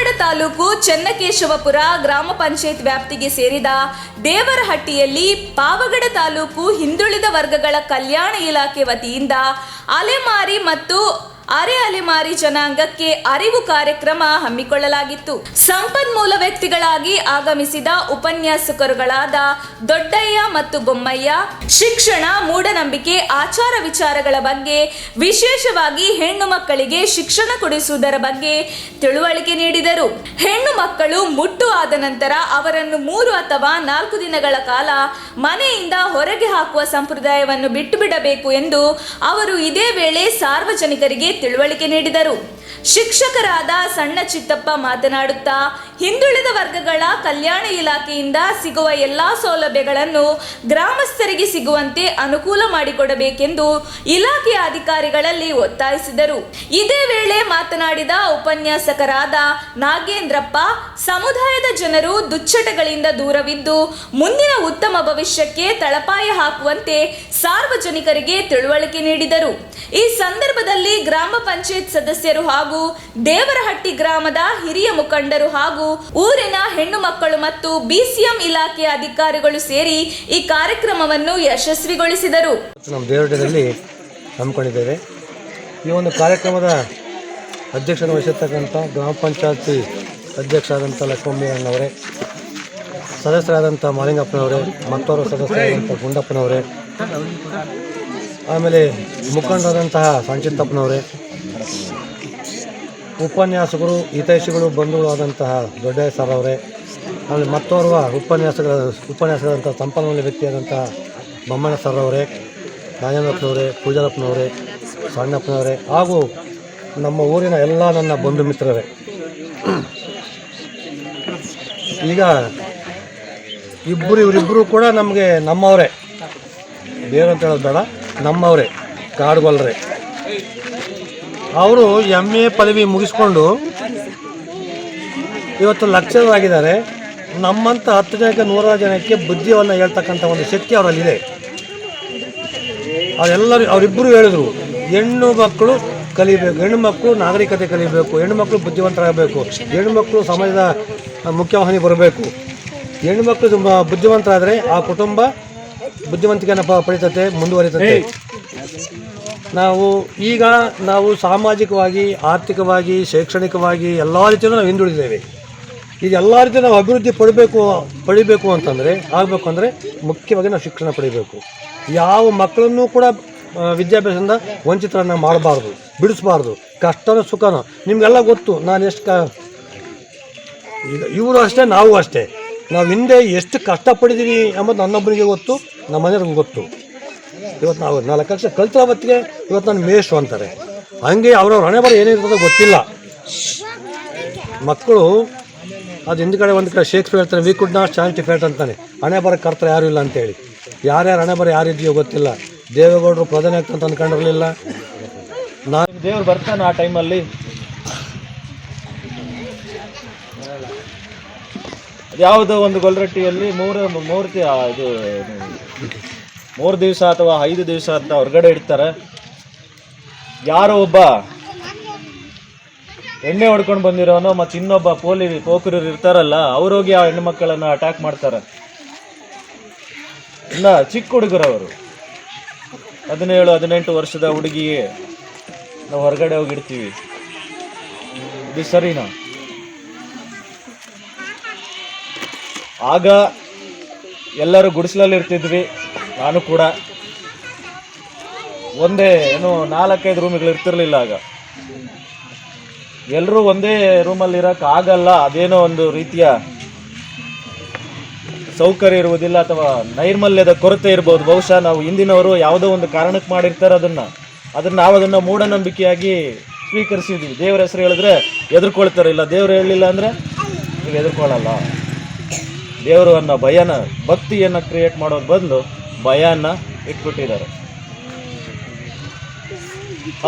ಪಾವಗಡ ತಾಲೂಕು ಚನ್ನಕೇಶವಪುರ ಗ್ರಾಮ ಪಂಚಾಯತ್ ವ್ಯಾಪ್ತಿಗೆ ಸೇರಿದ ದೇವರಹಟ್ಟಿಯಲ್ಲಿ ಪಾವಗಡ ತಾಲೂಕು ಹಿಂದುಳಿದ ವರ್ಗಗಳ ಕಲ್ಯಾಣ ಇಲಾಖೆ ವತಿಯಿಂದ ಅಲೆಮಾರಿ ಮತ್ತು ಅರೆ ಅಲೆಮಾರಿ ಜನಾಂಗಕ್ಕೆ ಅರಿವು ಕಾರ್ಯಕ್ರಮ ಹಮ್ಮಿಕೊಳ್ಳಲಾಗಿತ್ತು. ಸಂಪನ್ಮೂಲ ವ್ಯಕ್ತಿಗಳಾಗಿ ಆಗಮಿಸಿದ ಉಪನ್ಯಾಸಕರುಗಳಾದ ದೊಡ್ಡಯ್ಯ ಮತ್ತು ಬೊಮ್ಮಯ್ಯ ಶಿಕ್ಷಣ, ಮೂಢನಂಬಿಕೆ, ಆಚಾರ ವಿಚಾರಗಳ ಬಗ್ಗೆ, ವಿಶೇಷವಾಗಿ ಹೆಣ್ಣು ಮಕ್ಕಳಿಗೆ ಶಿಕ್ಷಣ ಕೊಡಿಸುವುದರ ಬಗ್ಗೆ ತಿಳುವಳಿಕೆ ನೀಡಿದರು. ಹೆಣ್ಣು ಮಕ್ಕಳು ಮುಟ್ಟು ಆದ ನಂತರ ಅವರನ್ನು 3 ಅಥವಾ 4 ದಿನಗಳ ಕಾಲ ಮನೆಯಿಂದ ಹೊರಗೆ ಹಾಕುವ ಸಂಪ್ರದಾಯವನ್ನು ಬಿಟ್ಟು ಬಿಡಬೇಕು ಎಂದು ಅವರು ಇದೇ ವೇಳೆ ಸಾರ್ವಜನಿಕರಿಗೆ ತಿಳುವಳಿಕೆ ನೀಡಿದರು. ಶಿಕ್ಷಕರಾದ ಸಣ್ಣ ಚಿತ್ತಪ್ಪ ಮಾತನಾಡುತ್ತಾ, ಹಿಂದುಳಿದ ವರ್ಗಗಳ ಕಲ್ಯಾಣ ಇಲಾಖೆಯಿಂದ ಸಿಗುವ ಎಲ್ಲಾ ಸೌಲಭ್ಯಗಳನ್ನು ಗ್ರಾಮಸ್ಥರಿಗೆ ಸಿಗುವಂತೆ ಅನುಕೂಲ ಮಾಡಿಕೊಡಬೇಕೆಂದು ಇಲಾಖೆಯ ಅಧಿಕಾರಿಗಳಲ್ಲಿ ಒತ್ತಾಯಿಸಿದರು. ಇದೇ ವೇಳೆ ಮಾತನಾಡಿದ ಉಪನ್ಯಾಸಕರಾದ ನಾಗೇಂದ್ರಪ್ಪ, ಸಮುದಾಯದ ಜನರು ದುಶ್ಚಟಗಳಿಂದ ದೂರವಿದ್ದು ಮುಂದಿನ ಉತ್ತಮ ಭವಿಷ್ಯಕ್ಕೆ ತಳಪಾಯ ಹಾಕುವಂತೆ ಸಾರ್ವಜನಿಕರಿಗೆ ತಿಳುವಳಿಕೆ ನೀಡಿದರು. ಈ ಸಂದರ್ಭದಲ್ಲಿ ಗ್ರಾಮ ಪಂಚಾಯತ್ ಸದಸ್ಯರು ಹಾಗೂ ದೇವರಹಟ್ಟಿ ಗ್ರಾಮದ ಹಿರಿಯ ಮುಖಂಡರು ಹಾಗೂ ಊರಿನ ಹೆಣ್ಣು ಮಕ್ಕಳು ಮತ್ತು BCM ಇಲಾಖೆಯ ಅಧಿಕಾರಿಗಳು ಸೇರಿ ಈ ಕಾರ್ಯಕ್ರಮವನ್ನು ಯಶಸ್ವಿಗೊಳಿಸಿದರು. ನಮ್ಮ ದೇವರಹಟ್ಟಿಯಲ್ಲಿ ಹಮ್ಮಿಕೊಂಡಿದ್ದೇವೆ. ಈ ಒಂದು ಕಾರ್ಯಕ್ರಮದ ಅಧ್ಯಕ್ಷತೆ ವಹಿಸಿರ್ತಕ್ಕಂಥ ಗ್ರಾಮ ಪಂಚಾಯತಿ ಅಧ್ಯಕ್ಷರಾದಂಥ ಲಕ್ಷ್ಮಮ್ಮನವರೇ, ಸದಸ್ಯರಾದಂಥ ಮಾಲಿಂಗಪ್ಪನವರೇ, ಮತ್ತೋರ್ವ ಸದಸ್ಯರಾದಂಥ ಗುಂಡಪ್ಪನವರೇ, ಆಮೇಲೆ ಮುಖಂಡರಾದಂತಹ ಸಂಚಿತ್ತಪ್ಪನವರೇ, ಉಪನ್ಯಾಸಕರು, ಹಿತೈಷಿಗಳು, ಬಂಧುಗಳಾದಂತಹ ದೊಡ್ಡಯ್ಯ ಸರ್ ಅವರೇ, ಆಮೇಲೆ ಮತ್ತೋರ್ವ ಉಪನ್ಯಾಸಕರಾದಂಥ ಸಂಪನ್ಮೂಲ ವ್ಯಕ್ತಿಯಾದಂಥ ಬೊಮ್ಮಣ್ಣ ಸರ್ ಅವರೇ, ನಾಗೇಂದ್ರಪ್ಪನವರೇ, ಪೂಜಾರಪ್ಪನವರೇ, ಸಣ್ಣಪ್ಪನವರೇ ಹಾಗೂ ನಮ್ಮ ಊರಿನ ಎಲ್ಲ ನನ್ನ ಬಂಧು ಮಿತ್ರರೇ. ಈಗ ಇವರಿಬ್ಬರು ಕೂಡ ನಮಗೆ ನಮ್ಮವರೇ, ಬೇರೆ ಅಂತ ಹೇಳೋದು ಬೇಡ, ನಮ್ಮವರೇ, ಕಾಡುಗೊಲ್ಲರೇ. ಅವರು MA ಪದವಿ ಮುಗಿಸ್ಕೊಂಡು ಇವತ್ತು ಲೆಕ್ಚರರಾಗಿದ್ದಾರೆ. ನಮ್ಮಂಥ 10 ಜನಕ್ಕೆ 100 ಜನಕ್ಕೆ ಬುದ್ಧಿಯನ್ನು ಹೇಳ್ತಕ್ಕಂಥ ಒಂದು ಶಕ್ತಿ ಅವರಲ್ಲಿದೆ. ಅವರಿಬ್ಬರು ಹೇಳಿದರು, ಹೆಣ್ಣು ಮಕ್ಕಳು ಕಲಿಬೇಕು, ಹೆಣ್ಣು ಮಕ್ಕಳು ನಾಗರಿಕತೆ ಕಲಿಬೇಕು, ಹೆಣ್ಣು ಮಕ್ಕಳು ಬುದ್ಧಿವಂತರಾಗಬೇಕು, ಹೆಣ್ಣು ಮಕ್ಕಳು ಸಮಾಜದ ಮುಖ್ಯವಾಹಿನಿ ಬರಬೇಕು. ಹೆಣ್ಣು ಮಕ್ಕಳು ಬುದ್ಧಿವಂತರಾದರೆ ಆ ಕುಟುಂಬ ಬುದ್ಧಿವಂತಿಕೆಯನ್ನು ಪಡಿತತೆ, ಮುಂದುವರಿತತೆ. ನಾವು ಸಾಮಾಜಿಕವಾಗಿ, ಆರ್ಥಿಕವಾಗಿ, ಶೈಕ್ಷಣಿಕವಾಗಿ ಎಲ್ಲ ರೀತಿಯಲ್ಲೂ ನಾವು ಹಿಂದುಳಿದ್ದೇವೆ. ಈಗ ಎಲ್ಲ ರೀತಿಯೂ ನಾವು ಅಭಿವೃದ್ಧಿ ಪಡಿಬೇಕು ಅಂತಂದರೆ ಮುಖ್ಯವಾಗಿ ನಾವು ಶಿಕ್ಷಣ ಪಡಿಬೇಕು. ಯಾವ ಮಕ್ಕಳನ್ನೂ ಕೂಡ ವಿದ್ಯಾಭ್ಯಾಸದಿಂದ ವಂಚಿತರನ್ನು ಮಾಡಬಾರ್ದು, ಬಿಡಿಸಬಾರ್ದು. ಕಷ್ಟನೋ ಸುಖನೋ ನಿಮಗೆಲ್ಲ ಗೊತ್ತು. ನಾನು ಈಗ ಇವರು ಅಷ್ಟೇ, ನಾವು ಅಷ್ಟೇ. ನಾವು ಹಿಂದೆ ಎಷ್ಟು ಕಷ್ಟಪಟ್ಟಿದ್ದೀವಿ ಎಂಬುದು ನನ್ನೊಬ್ಬರಿಗೆ ಗೊತ್ತು, ನಮ್ಮ ಮನೆಯವ್ರಿಗೆ ಗೊತ್ತು. ಇವತ್ತು ನಾವು 4 ವರ್ಷ ಕಲ್ತಿರೋ ಹೊತ್ತಿಗೆ ಇವತ್ತು ನಾನು ಮೇಷ್ಟ್ರು ಅಂತಾರೆ. ಹಂಗೆ ಅವ್ರವ್ರ ಹಣೆ ಬರ ಏನಿರ್ತದೋ ಗೊತ್ತಿಲ್ಲ. ಮಕ್ಕಳು ಅದು ಹಿಂದ್ಗಡೆ ಒಂದು ಕಡೆ ಶೇಕ್ಸ್ಪಿಯರ್ ಹೇಳ್ತಾರೆ, ವಿ ಕುಡ್ ನಾಟ್ ಚಾಂಟಿಫೇಟ್ ಅಂತಾನೆ. ಹಣೆ ಬರ ಕರ್ತಾರೆ ಯಾರೂ ಇಲ್ಲ ಅಂತೇಳಿ. ಯಾರ್ಯಾರು ಹಣೆ ಬರ ಯಾರಿದೆಯೋ ಗೊತ್ತಿಲ್ಲ. ದೇವೇಗೌಡರು ಪ್ರಧಾನಿ ಆಗ್ತಂತ ಅಂದ್ಕೊಂಡಿರಲಿಲ್ಲ. ನಾನು ದೇವ್ರು ಬರ್ತಾನೆ ಆ ಟೈಮಲ್ಲಿ. ಯಾವುದೋ ಒಂದು ಗೊಲ್ರಟ್ಟಿಯಲ್ಲಿ 3 ದಿವಸ ಅಥವಾ 5 ದಿವಸ ಅಂತ ಹೊರಗಡೆ ಇಡ್ತಾರೆ. ಯಾರೋ ಒಬ್ಬ ಎಣ್ಣೆ ಹೊಡ್ಕೊಂಡು ಬಂದಿರೋನು ಮತ್ತು ಇನ್ನೊಬ್ಬ ಪೋಖರರು ಇರ್ತಾರಲ್ಲ, ಅವ್ರೋಗಿ ಆ ಹೆಣ್ಣು ಮಕ್ಕಳನ್ನು ಅಟ್ಯಾಕ್ ಮಾಡ್ತಾರೆ. ಇನ್ನು ಚಿಕ್ಕ ಹುಡುಗರವರು 17-18 ವರ್ಷದ ಹುಡುಗಿಗೆ ನಾವು ಹೊರಗಡೆ ಹೋಗಿಡ್ತೀವಿ. ಇದು ಸರಿನಾ? ಆಗ ಎಲ್ಲರೂ ಗುಡಿಸಲಲ್ಲಿ ಇರ್ತಿದ್ವಿ, ನಾನು ಕೂಡ. ಒಂದೇ 4-5 ರೂಮ್ಗಳು ಇರ್ತಿರ್ಲಿಲ್ಲ. ಆಗ ಎಲ್ಲರೂ ಒಂದೇ ರೂಮಲ್ಲಿ ಇರೋಕೆ ಆಗಲ್ಲ. ಅದೇನೋ ಒಂದು ರೀತಿಯ ಸೌಕರ್ಯ ಇರುವುದಿಲ್ಲ ಅಥವಾ ನೈರ್ಮಲ್ಯದ ಕೊರತೆ ಇರ್ಬೋದು. ಬಹುಶಃ ನಾವು ಹಿಂದಿನವರು ಯಾವುದೋ ಒಂದು ಕಾರಣಕ್ಕೆ ಮಾಡಿರ್ತಾರೆ ನಾವು ಅದನ್ನು ಮೂಢನಂಬಿಕೆಯಾಗಿ ಸ್ವೀಕರಿಸಿದ್ವಿ. ದೇವ್ರ ಹೆಸರು ಹೇಳಿದ್ರೆ ಎದುರ್ಕೊಳ್ತಾರೆ, ಇಲ್ಲ ದೇವ್ರು ಹೇಳಲಿಲ್ಲ ಅಂದರೆ ನೀವು ಎದುರ್ಕೊಳ್ಳಲ್ಲ. ದೇವರು ಅನ್ನೋ ಭಯನ, ಭಕ್ತಿಯನ್ನು ಕ್ರಿಯೇಟ್ ಮಾಡೋದು ಬದಲು ಭಯನ ಇಟ್ಬಿಟ್ಟಿದ್ದಾರೆ.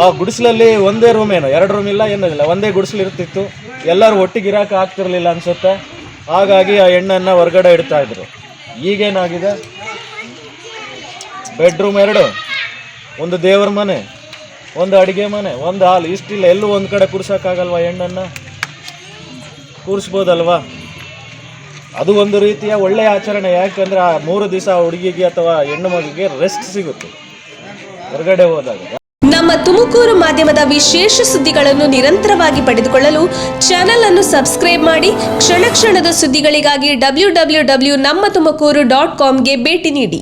ಆ ಗುಡಿಸಲಲ್ಲಿ ಒಂದೇ ರೂಮ್, 2 ರೂಮ್ ಇಲ್ಲ, ಏನಿಲ್ಲ, ಒಂದೇ ಗುಡಿಸಲು ಇರ್ತಿತ್ತು. ಎಲ್ಲರೂ ಒಟ್ಟಿಗೆ ಇರೋಕೆ ಆಗ್ತಿರ್ಲಿಲ್ಲ ಅನ್ಸುತ್ತೆ. ಹಾಗಾಗಿ ಆ ಹೆಣ್ಣನ್ನು ಹೊರಗಡೆ ಇಡ್ತಾ ಇದ್ರು. ಈಗೇನಾಗಿದೆ, ಬೆಡ್ರೂಮ್ 2, ಒಂದು ದೇವರ ಮನೆ, ಒಂದು ಅಡುಗೆ ಮನೆ, ಒಂದು ಹಾಲ್, ಇಷ್ಟಿಲ್ಲ. ಎಲ್ಲೂ ಒಂದು ಕಡೆ ಕೂರ್ಸೋಕ್ಕಾಗಲ್ವ ಹೆಣ್ಣನ್ನು? ಕೂರಿಸ್ಬೋದಲ್ವಾ? ಅದು ಒಂದು ರೀತಿಯ ಒಳ್ಳೆಯ ಆಚರಣೆ. ಯಾಕಂದರೆ ಆ 3 ದಿವಸ ಆ ಹುಡುಗಿಗೆ ಅಥವಾ ಹೆಣ್ಣು ಮಗುಗೆ ರೆಸ್ಟ್ ಸಿಗುತ್ತೆ ಹೊರಗಡೆ ಹೋದಾಗ. ನಮ್ಮ ತುಮಕೂರು ಮಾಧ್ಯಮದ ವಿಶೇಷ ಸುದ್ದಿಗಳನ್ನು ನಿರಂತರವಾಗಿ ಪಡೆದುಕೊಳ್ಳಲು ಚಾನೆಲ್ ಅನ್ನು ಸಬ್ಸ್ಕ್ರೈಬ್ ಮಾಡಿ. ಕ್ಷಣ ಕ್ಷಣದ ಸುದ್ದಿಗಳಿಗಾಗಿ www.nammathumakuru.comಗೆ ಭೇಟಿ ನೀಡಿ.